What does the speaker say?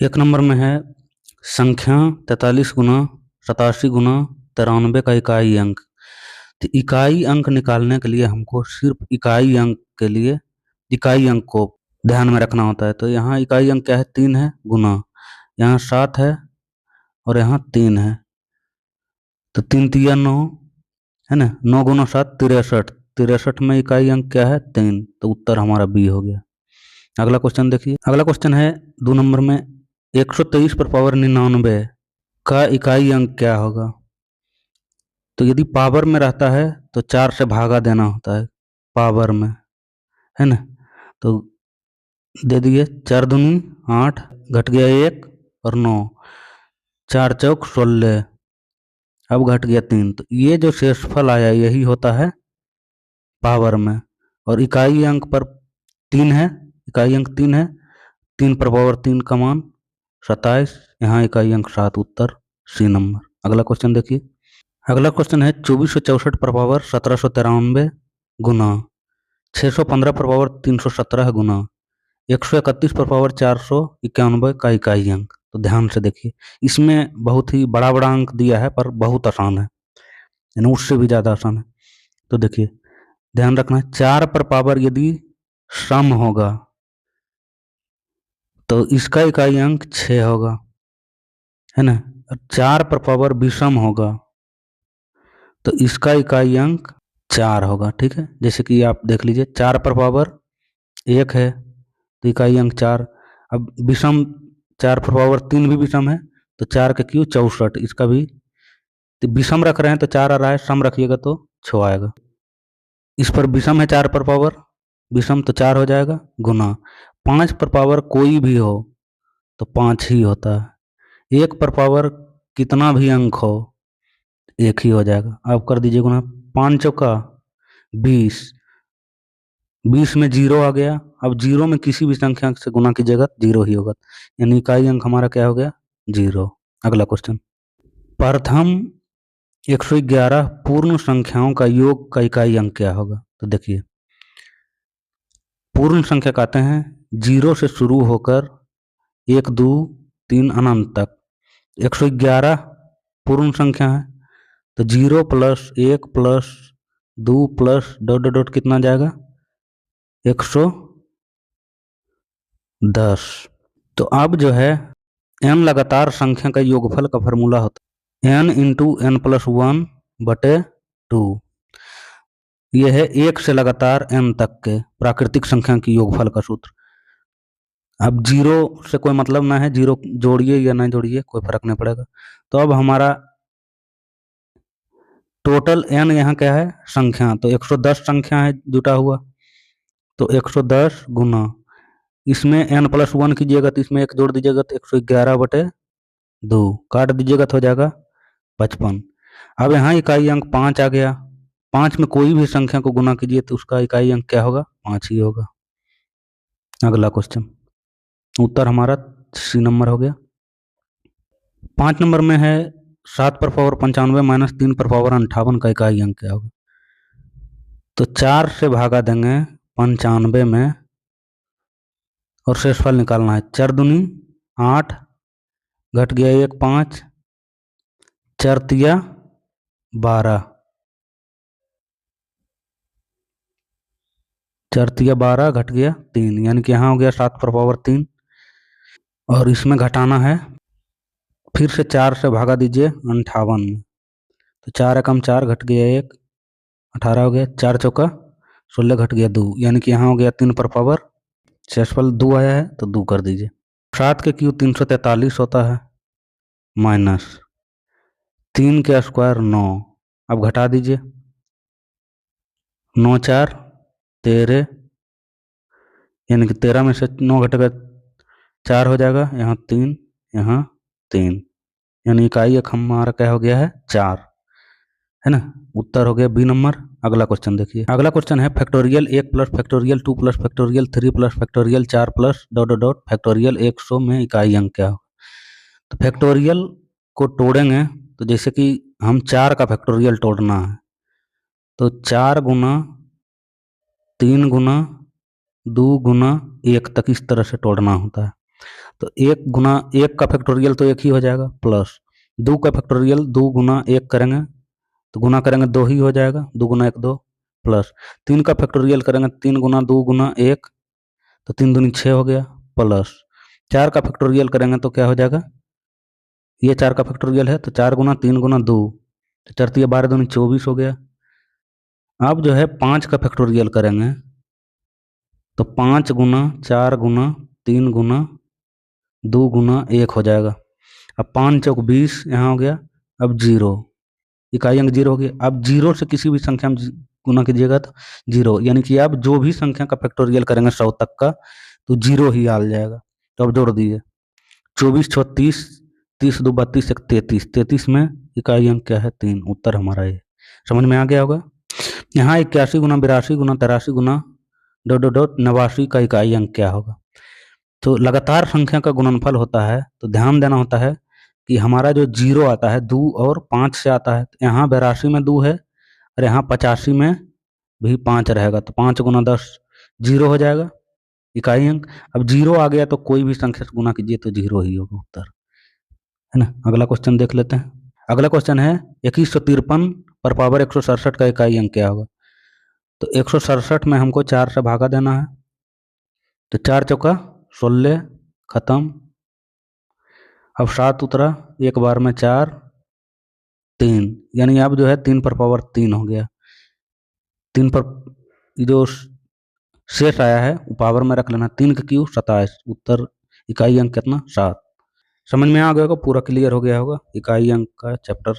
एक नंबर में है संख्या 43 गुना 87 गुना 93 का इकाई अंक। तो इकाई अंक निकालने के लिए हमको सिर्फ इकाई अंक के लिए इकाई अंक को ध्यान में रखना होता है। तो यहाँ इकाई अंक क्या है, 3 है, गुना यहाँ 7 है और यहाँ 3 है। तो 3 तिया 9 है ना, 9 गुना 7 63। 63 में इकाई अंक क्या है, 3। तो उत्तर हमारा बी हो गया। अगला क्वेश्चन देखिए। अगला क्वेश्चन है 2 नंबर में 123 पर पावर 99 का इकाई अंक क्या होगा। तो यदि पावर में रहता है तो 4 से भागा देना होता है पावर में, है ना। तो दे दिए 4 दूनी 8, घट गया 1 और 9, 4 चौक 16, अब घट गया 3। तो ये जो शेषफल आया यही होता है पावर में। और इकाई अंक पर 3 है, इकाई अंक 3 है, 3 पर पावर 3 का मान 27, यहाँ इकाई अंक 7, उत्तर सी नंबर। अगला क्वेश्चन देखिए। अगला क्वेश्चन है 2464 पर पावर 1793 गुना 615 पर पावर 317 गुना 131 पर पावर 491 का इकाई अंक। तो ध्यान से देखिए, इसमें बहुत ही बड़ा बड़ा अंक दिया है पर बहुत आसान है, यानी उससे भी ज़्यादा आसान है। तो देखिए ध्यान रखना, 4 पर पावर यदि सम होगा तो इसका इकाई अंक 6 होगा, है ना। 4 पर पावर विषम होगा तो इसका इकाई अंक 4 होगा, ठीक है। जैसे कि आप देख लीजिए 4 पर पावर 1 है तो इकाई अंक 4। अब विषम 4 पर पावर 3 भी विषम है तो 4 के क्यू 64, इसका भी तो विषम रख रहे हैं तो 4 आ रहा है, सम रखिएगा तो 6 आएगा। इस पर विषम है 4 पर पावर, विषम तो 4 हो जाएगा, गुना 5 पर पावर कोई भी हो तो 5 ही होता है। 1 पर पावर कितना भी अंक हो 1 ही हो जाएगा। आप कर दीजिए गुना, 5 चौका 20, 20 में 0 आ गया। अब 0 में किसी भी संख्या से गुना कीजिएगा 0 ही होगा, यानी इकाई अंक हमारा क्या हो गया, 0। अगला क्वेश्चन, प्रथम 111 पूर्ण संख्याओं का योग का इकाई अंक क्या होगा। तो देखिए पूर्ण संख्या कहते हैं 0 से शुरू होकर 1 2 3 अनंत तक। 111 पूर्ण संख्या है तो 0 plus 1 plus 2 plus dot dot dot कितना जाएगा, 110। तो अब जो है n लगातार संख्या का योगफल का फॉर्मूला होता है n इंटू n प्लस 1 बटे 2। यह है 1 से लगातार n तक के प्राकृतिक संख्या की योगफल का सूत्र। अब 0 से कोई मतलब ना है, 0 जोड़िए या ना जोड़िए कोई फर्क नहीं पड़ेगा। तो अब हमारा टोटल n यहाँ क्या है, संख्या, तो 110 संख्या है जुटा हुआ, तो 110 गुना इसमें n प्लस 1 कीजिएगा तो इसमें 1 जोड़ दीजिएगा तो 111 बटे 2, काट दीजिएगा तो हो जाएगा 55। अब यहाँ इकाई अंक 5 आ गया, 5 में कोई भी संख्या को गुना कीजिए तो उसका इकाई अंक क्या होगा, 5 ही होगा। अगला क्वेश्चन, उत्तर हमारा सी नंबर हो गया। 5 नंबर में है 7 पर पावर 95 माइनस 3 पर पावर 58 का इकाई अंक क्या होगा। तो 4 से भागा देंगे 95 में और शेषफल निकालना है। 4 दूनी 8, घट गया 1 5, 4 तिया 12, 4 तिया 12 घट गया 3, यानी कि यहाँ हो गया 7 पर पावर 3 और इसमें घटाना है, फिर से 4 से भागा दीजिए 58 में, तो 4 एकम 4 घट गया 1, 18 हो गया, 4 चौका 16 घट गया 2, यानी कि यहाँ हो गया 3 पर पावर, शेषफल 2 आया है तो 2 कर दीजिए। 7 के क्यू 343 होता है, माइनस 3 के स्क्वायर 9, अब घटा दीजिए, 9 4 13, यानी कि 13 में से 9 घटेगा 4 हो जाएगा, यहाँ 3 यहाँ 3, यानी इकाई एक हमारा क्या हो गया है, 4, है ना। उत्तर हो गया बी नंबर। अगला क्वेश्चन देखिए। अगला क्वेश्चन है factorial 1 plus factorial 2 plus factorial 3 plus factorial 4 plus dot dot dot factorial 100 में इकाई अंक क्या हो। तो फैक्टोरियल को तोड़ेंगे तो जैसे कि हम 4 का फैक्टोरियल तोड़ना है तो 4 गुना 3 गुना 2 गुना 1 तक इस तरह से तोड़ना होता है। तो 1 गुना 1 का फैक्टोरियल तो 1 ही हो जाएगा, प्लस 2 का फैक्टोरियल 2 गुना 1 करेंगे तो गुना करेंगे 2 ही हो जाएगा, 2 गुना 1 2, प्लस 3 का फैक्टोरियल करेंगे 3 गुना 2 गुना 1 तो 3 दूनी 6 हो गया, प्लस 4 का फैक्टोरियल करेंगे तो क्या हो जाएगा, ये 4 का फैक्टोरियल है तो 4 गुना 3 गुना 2 तो 4 तिया 12 दूनी 24 हो गया। अब जो है 5 का फैक्टोरियल करेंगे तो 5 गुना 4 गुना 3 गुना 2 गुना 1 हो जाएगा। अब 5 चौक 20 यहाँ हो गया, अब 0, इकाई अंक 0 हो गया। अब 0 से किसी भी संख्या में गुना कीजिएगा तो 0, यानी कि आप जो भी संख्या का फैक्टोरियल करेंगे 100 तक का तो 0 ही आ जाएगा। तो अब जोड़ दीजिए, 24 छो 30, 30 दो 32, 33, 33 में इकाई अंक क्या है 3, उत्तर हमारा ये। समझ में आ गया होगा। यहाँ 81 गुना 82 गुना 83 गुना डॉट डॉट डॉट 89 का इकाई अंक क्या होगा। तो लगातार संख्या का गुणनफल होता है तो ध्यान देना होता है कि हमारा जो 0 आता है 2 और 5 से आता है, तो यहाँ 82 में 2 है और यहाँ 85 में भी 5 रहेगा, तो 5 गुना 10 0 हो जाएगा इकाई अंक। अब 0 आ गया तो कोई भी संख्या से गुना कीजिए तो 0 ही होगा उत्तर, है ना। अगला क्वेश्चन देख लेते हैं। अगला क्वेश्चन है 2153 पर पावर 167 का इकाई अंक क्या होगा। तो 167 में हमको 4 से भागा देना है, तो 4 चौका 16 खत्म। अब 7 उतरा, एक बार में 4 3, यानी अब जो है 3 पर पावर 3 हो गया। 3 पर जो शेष आया है वो पावर में रख लेना, 3 का क्यूब 27, उत्तर इकाई अंक कितना 7। समझ में आ गया होगा, पूरा क्लियर हो गया होगा इकाई अंक का चैप्टर।